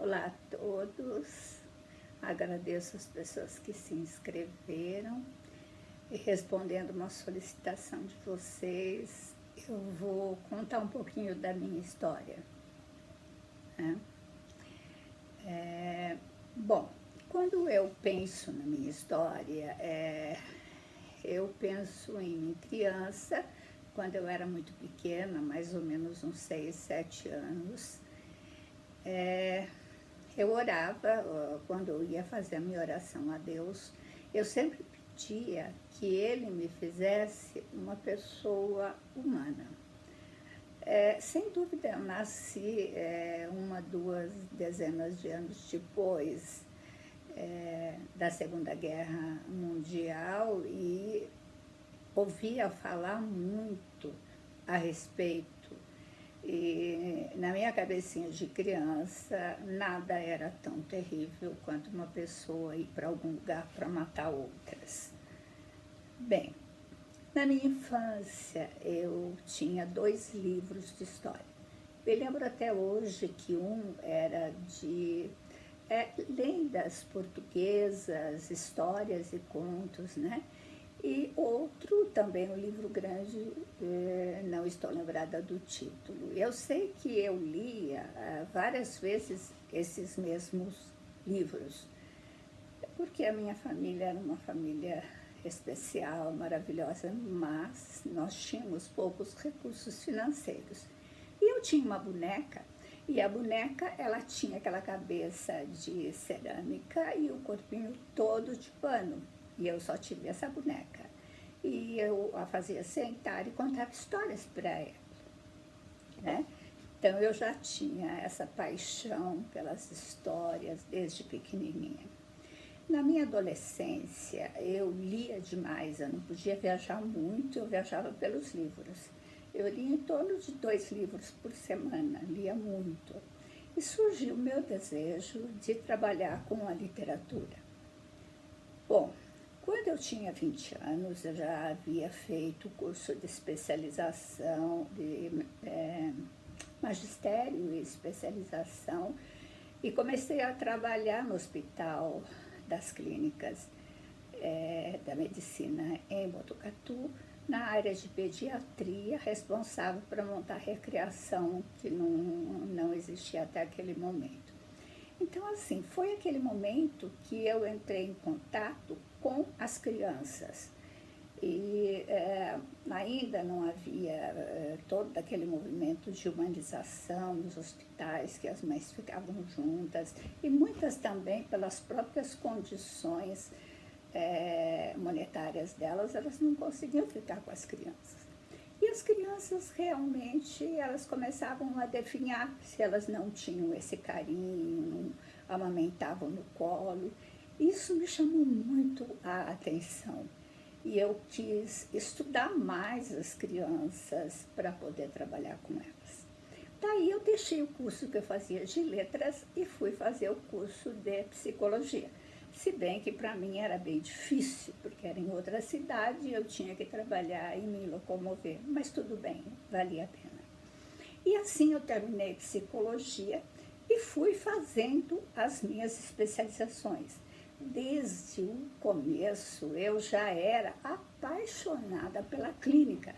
Olá a todos, agradeço as pessoas que se inscreveram e respondendo uma solicitação de vocês, eu vou contar um pouquinho da minha história. Né? Bom, quando eu penso na minha história, eu penso em criança, quando eu era muito pequena, mais ou menos uns 6, 7 anos. Eu orava, quando eu ia fazer a minha oração a Deus, eu sempre pedia que Ele me fizesse uma pessoa humana. Sem dúvida, eu nasci 2 dezenas de anos depois da Segunda Guerra Mundial e ouvia falar muito a respeito. E na minha cabecinha de criança, nada era tão terrível quanto uma pessoa ir para algum lugar para matar outras. Bem, na minha infância eu tinha 2 livros de história. Me lembro até hoje que um era de lendas portuguesas, histórias e contos, né? E outro, também um livro grande, não estou lembrada do título. Eu sei que eu lia várias vezes esses mesmos livros, porque a minha família era uma família especial, maravilhosa, mas nós tínhamos poucos recursos financeiros. E eu tinha uma boneca, e a boneca ela tinha aquela cabeça de cerâmica e o corpinho todo de pano. E eu só tive essa boneca. E eu a fazia sentar e contava histórias para ela. Né? Então eu já tinha essa paixão pelas histórias desde pequenininha. Na minha adolescência eu lia demais, eu não podia viajar muito, eu viajava pelos livros. Eu lia em torno de 2 livros por semana, lia muito. E surgiu o meu desejo de trabalhar com a literatura. Bom, quando eu tinha 20 anos, eu já havia feito o curso de especialização, de magistério e especialização, e comecei a trabalhar no Hospital das Clínicas da Medicina em Botucatu, na área de pediatria, responsável por montar a recreação que não existia até aquele momento. Então, assim, foi aquele momento que eu entrei em contato com as crianças. E ainda não havia todo aquele movimento de humanização nos hospitais, que as mães ficavam juntas, e muitas também pelas próprias condições monetárias delas, elas não conseguiam ficar com as crianças. E as crianças realmente, elas começavam a definhar se elas não tinham esse carinho, não amamentavam no colo. Isso me chamou muito a atenção. E eu quis estudar mais as crianças para poder trabalhar com elas. Daí eu deixei o curso que eu fazia de letras e fui fazer o curso de psicologia. Se bem que para mim era bem difícil, porque era em outra cidade e eu tinha que trabalhar e me locomover, mas tudo bem, valia a pena. E assim eu terminei psicologia e fui fazendo as minhas especializações. Desde o começo eu já era apaixonada pela clínica,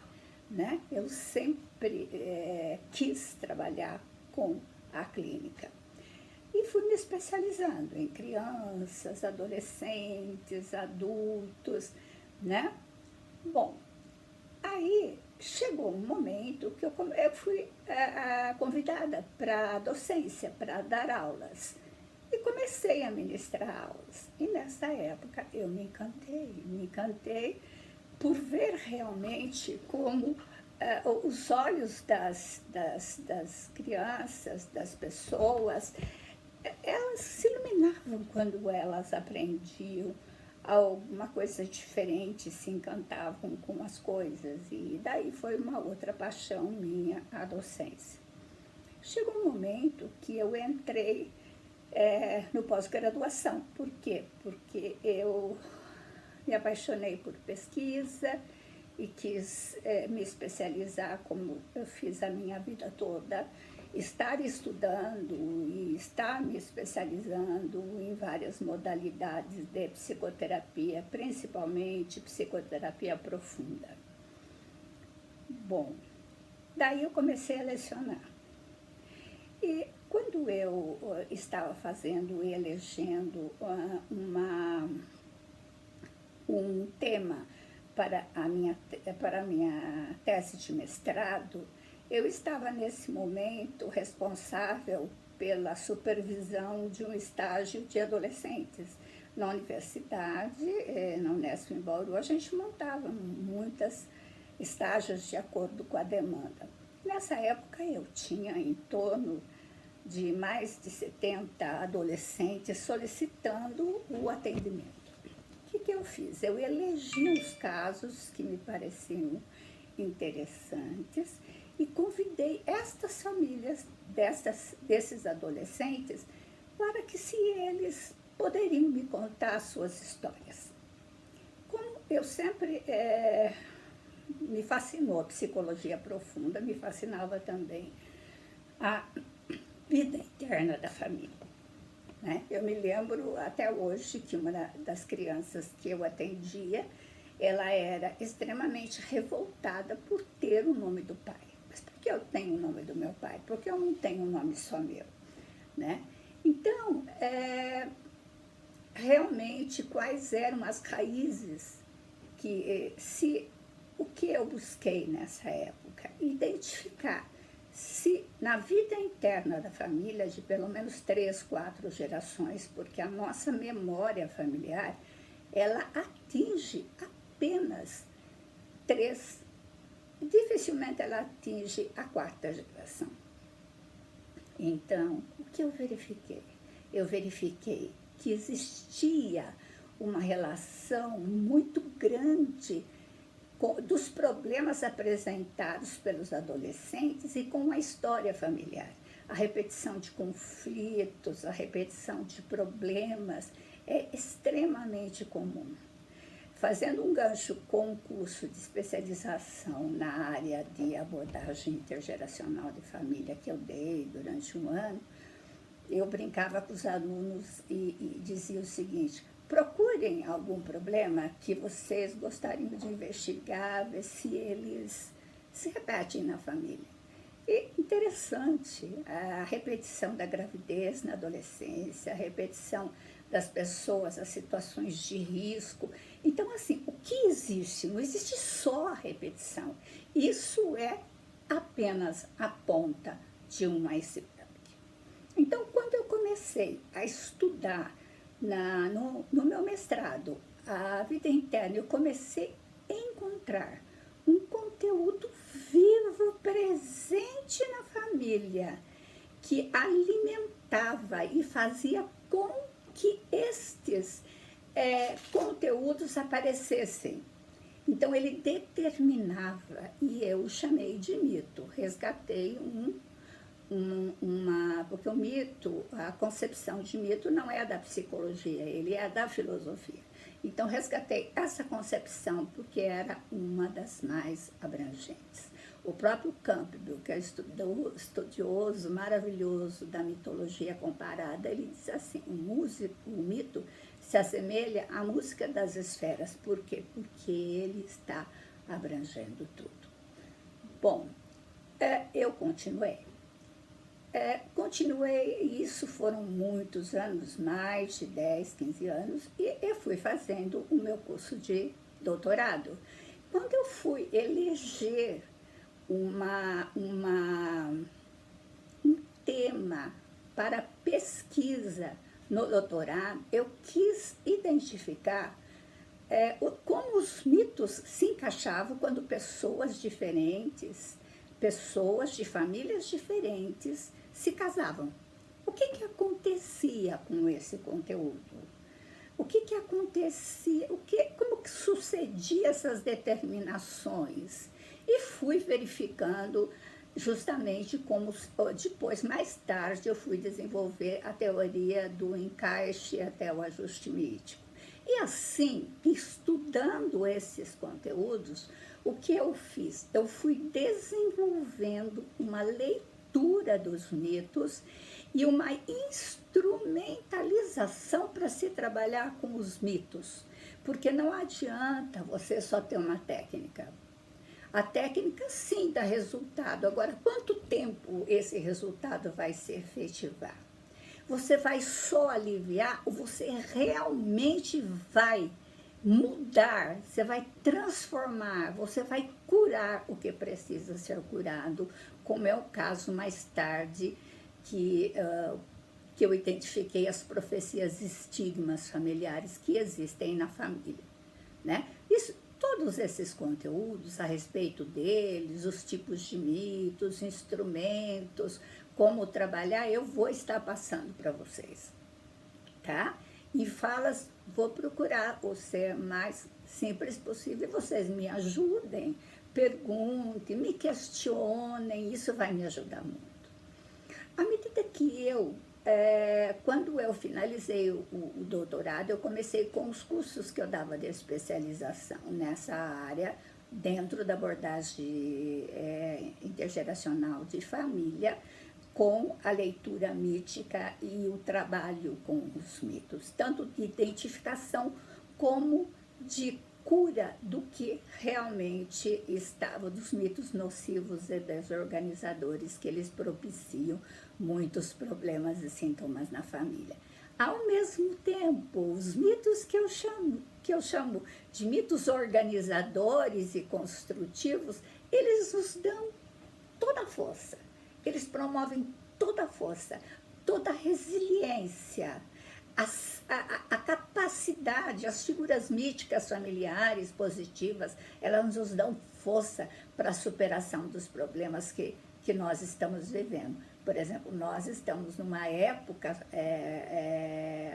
né? Eu sempre quis trabalhar com a clínica. E fui me especializando em crianças, adolescentes, adultos, né? Bom, aí chegou um momento que eu fui convidada para a docência, para dar aulas. E comecei a ministrar aulas. E nessa época eu me encantei por ver realmente como os olhos das crianças, das pessoas, elas se iluminavam quando elas aprendiam alguma coisa diferente, se encantavam com as coisas. E daí foi uma outra paixão minha, a docência. Chegou um momento que eu entrei no pós-graduação. Por quê? Porque eu me apaixonei por pesquisa e quis me especializar como eu fiz a minha vida toda estar estudando e estar me especializando em várias modalidades de psicoterapia, principalmente psicoterapia profunda. Bom, daí eu comecei a lecionar. E quando eu estava fazendo e elegendo um tema para a minha tese de mestrado, eu estava nesse momento responsável pela supervisão de um estágio de adolescentes. Na universidade, na Unesp em Bauru, a gente montava muitos estágios de acordo com a demanda. Nessa época eu tinha em torno de mais de 70 adolescentes solicitando o atendimento. O que eu fiz? Eu elegi os casos que me pareciam interessantes e convidei estas famílias desses adolescentes para que se eles poderiam me contar as suas histórias. Como eu sempre me fascinou a psicologia profunda, me fascinava também a vida interna da família. Né? Eu me lembro até hoje que uma das crianças que eu atendia, ela era extremamente revoltada por ter o nome do pai. Mas por que eu tenho o nome do meu pai? Porque eu não tenho um nome só meu. Né? Então, realmente, quais eram as raízes o que eu busquei nessa época? Identificar se na vida interna da família, de pelo menos 3, 4 gerações, porque a nossa memória familiar, ela atinge apenas 3, dificilmente ela atinge a 4ª geração. Então, o que eu verifiquei? Eu verifiquei que existia uma relação muito grande dos problemas apresentados pelos adolescentes e com a história familiar. A repetição de conflitos, a repetição de problemas é extremamente comum. Fazendo um gancho com o curso de especialização na área de abordagem intergeracional de família que eu dei durante um ano, eu brincava com os alunos e dizia o seguinte: procurem algum problema que vocês gostariam de investigar, ver se eles se repetem na família. E interessante, a repetição da gravidez na adolescência, a repetição das pessoas, as situações de risco. Então, assim, o que existe? Não existe só a repetição. Isso é apenas a ponta de um iceberg. Então, quando eu comecei a estudar no meu mestrado, a vida interna, eu comecei a encontrar um conteúdo vivo, presente na família, que alimentava e fazia com que estes conteúdos aparecessem. Então, ele determinava, e eu chamei de mito, resgatei porque o mito, a concepção de mito não é da psicologia, ele é da filosofia. Então, resgatei essa concepção porque era uma das mais abrangentes. O próprio Campbell, que é estudioso maravilhoso da mitologia comparada, ele diz assim: o mito se assemelha à música das esferas. Por quê? Porque ele está abrangendo tudo. Bom, eu continuei. E isso foram muitos anos, mais de 10, 15 anos, e eu fui fazendo o meu curso de doutorado. Quando eu fui eleger um tema para pesquisa no doutorado, eu quis identificar como os mitos se encaixavam quando pessoas diferentes, pessoas de famílias diferentes se casavam. O que acontecia com esse conteúdo? O que acontecia? Como que sucedia essas determinações? E fui verificando justamente como depois, mais tarde, eu fui desenvolver a teoria do encaixe até o ajuste mítico. E assim, estudando esses conteúdos, o que eu fiz? Eu fui desenvolvendo uma leitura leitura dos mitos e uma instrumentalização para se trabalhar com os mitos, porque não adianta você só ter uma técnica. A técnica sim dá resultado, agora quanto tempo esse resultado vai se efetivar? Você vai só aliviar ou você realmente vai mudar, você vai transformar, você vai curar o que precisa ser curado, como é o caso mais tarde que eu identifiquei as profecias e estigmas familiares que existem na família, né? Todos esses conteúdos a respeito deles, os tipos de mitos, instrumentos, como trabalhar, eu vou estar passando para vocês, tá? E falas, vou procurar o ser mais simples possível, vocês me ajudem, perguntem, me questionem, isso vai me ajudar muito. À medida que quando eu finalizei o doutorado, eu comecei com os cursos que eu dava de especialização nessa área, dentro da abordagem intergeracional de família, com a leitura mítica e o trabalho com os mitos, tanto de identificação como de cura do que realmente estava, dos mitos nocivos e desorganizadores que eles propiciam muitos problemas e sintomas na família. Ao mesmo tempo, os mitos que eu chamo de mitos organizadores e construtivos, eles nos dão toda a força, eles promovem toda a força, toda a resiliência, a capacidade, as figuras míticas familiares positivas, elas nos dão força para a superação dos problemas que nós estamos vivendo. Por exemplo, nós estamos numa época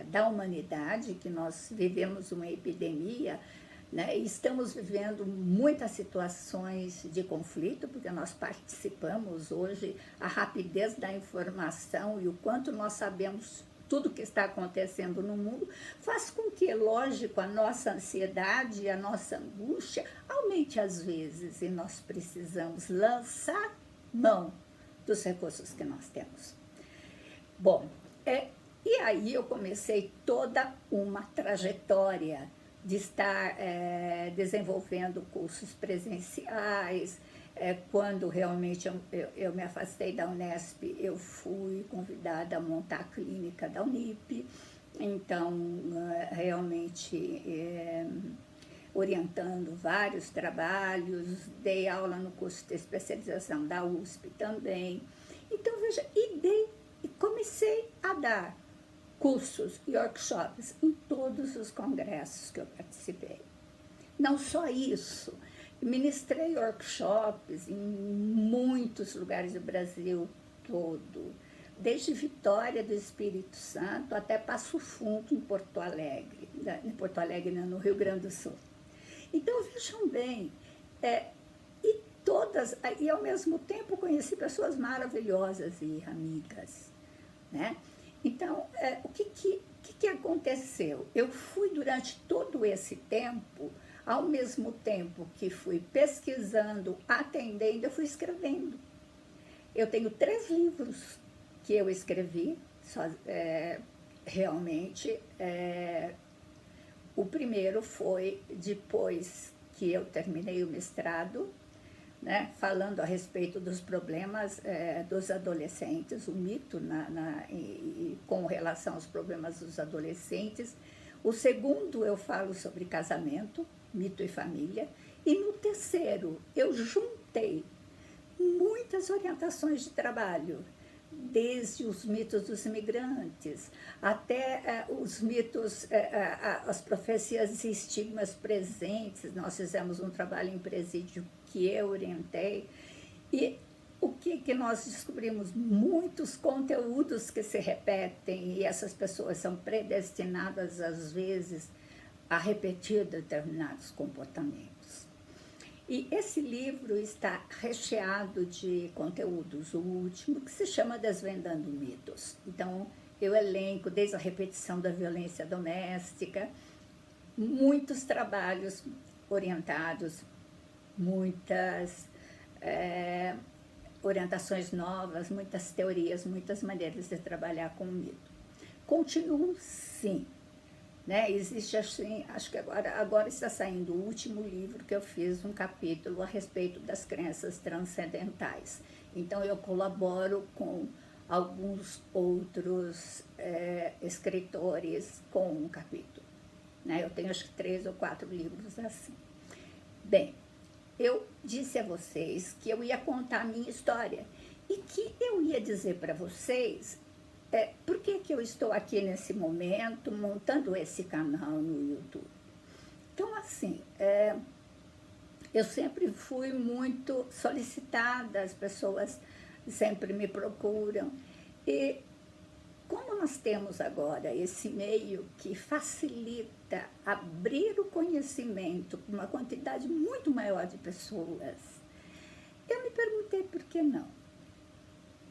da humanidade que nós vivemos uma epidemia, né? E estamos vivendo muitas situações de conflito, porque nós participamos hoje, a rapidez da informação e o quanto nós sabemos tudo que está acontecendo no mundo, faz com que, lógico, a nossa ansiedade, a nossa angústia aumente às vezes, e nós precisamos lançar mão dos recursos que nós temos. Bom, e aí eu comecei toda uma trajetória de estar desenvolvendo cursos presenciais. Quando realmente eu me afastei da Unesp, eu fui convidada a montar a clínica da Unip, então realmente orientando vários trabalhos, dei aula no curso de especialização da USP também. Então, veja, e comecei a dar cursos e workshops em todos os congressos que eu participei. Não só isso, ministrei workshops em muitos lugares do Brasil todo, desde Vitória do Espírito Santo até Passo Fundo, em Porto Alegre, não, no Rio Grande do Sul. Então, vejam bem, e ao mesmo tempo conheci pessoas maravilhosas e amigas, né? Então, o que aconteceu? Eu fui, durante todo esse tempo, ao mesmo tempo que fui pesquisando, atendendo, eu fui escrevendo. Eu tenho 3 livros que eu escrevi, realmente. O primeiro foi depois que eu terminei o mestrado, né, falando a respeito dos problemas dos adolescentes, o mito com relação aos problemas dos adolescentes. O segundo eu falo sobre casamento, mito e família. E no terceiro eu juntei muitas orientações de trabalho, desde os mitos dos imigrantes, até os mitos, as profecias e estigmas presentes. Nós fizemos um trabalho em presídio que eu orientei, e o que nós descobrimos? Muitos conteúdos que se repetem, e essas pessoas são predestinadas, às vezes, a repetir determinados comportamentos. E esse livro está recheado de conteúdos. O último, que se chama Desvendando Mitos. Então, eu elenco desde a repetição da violência doméstica, muitos trabalhos orientados, muitas orientações novas, muitas teorias, muitas maneiras de trabalhar com o mito. Continuo sim, né? Existe assim, acho que agora está saindo o último livro que eu fiz um capítulo a respeito das crenças transcendentais. Então eu colaboro com alguns outros escritores com um capítulo, né? Eu tenho acho que 3 ou 4 livros assim. Bem, eu disse a vocês que eu ia contar a minha história e que eu ia dizer para vocês por que eu estou aqui nesse momento montando esse canal no YouTube. Então, assim, eu sempre fui muito solicitada, as pessoas sempre me procuram. E como nós temos agora esse meio que facilita abrir o conhecimento para uma quantidade muito maior de pessoas, eu me perguntei por que não,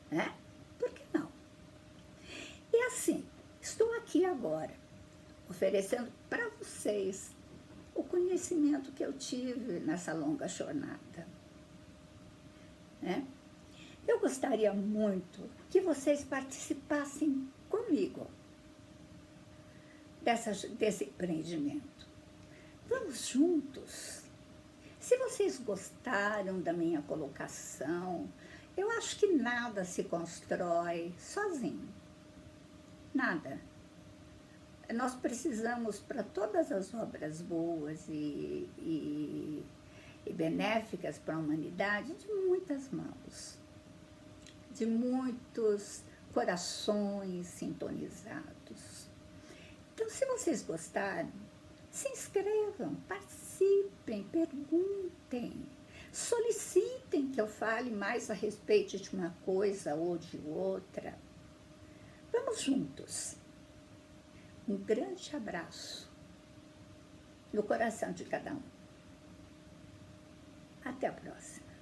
né? Por que não? E assim, estou aqui agora, oferecendo para vocês o conhecimento que eu tive nessa longa jornada, né? Eu gostaria muito que vocês participassem comigo desse empreendimento. Vamos juntos. Se vocês gostaram da minha colocação, eu acho que nada se constrói sozinho. Nada. Nós precisamos, para todas as obras boas e benéficas para a humanidade, de muitas mãos, de muitos corações sintonizados. Então, se vocês gostarem, se inscrevam, participem, perguntem, solicitem que eu fale mais a respeito de uma coisa ou de outra. Vamos juntos. Um grande abraço no coração de cada um. Até a próxima.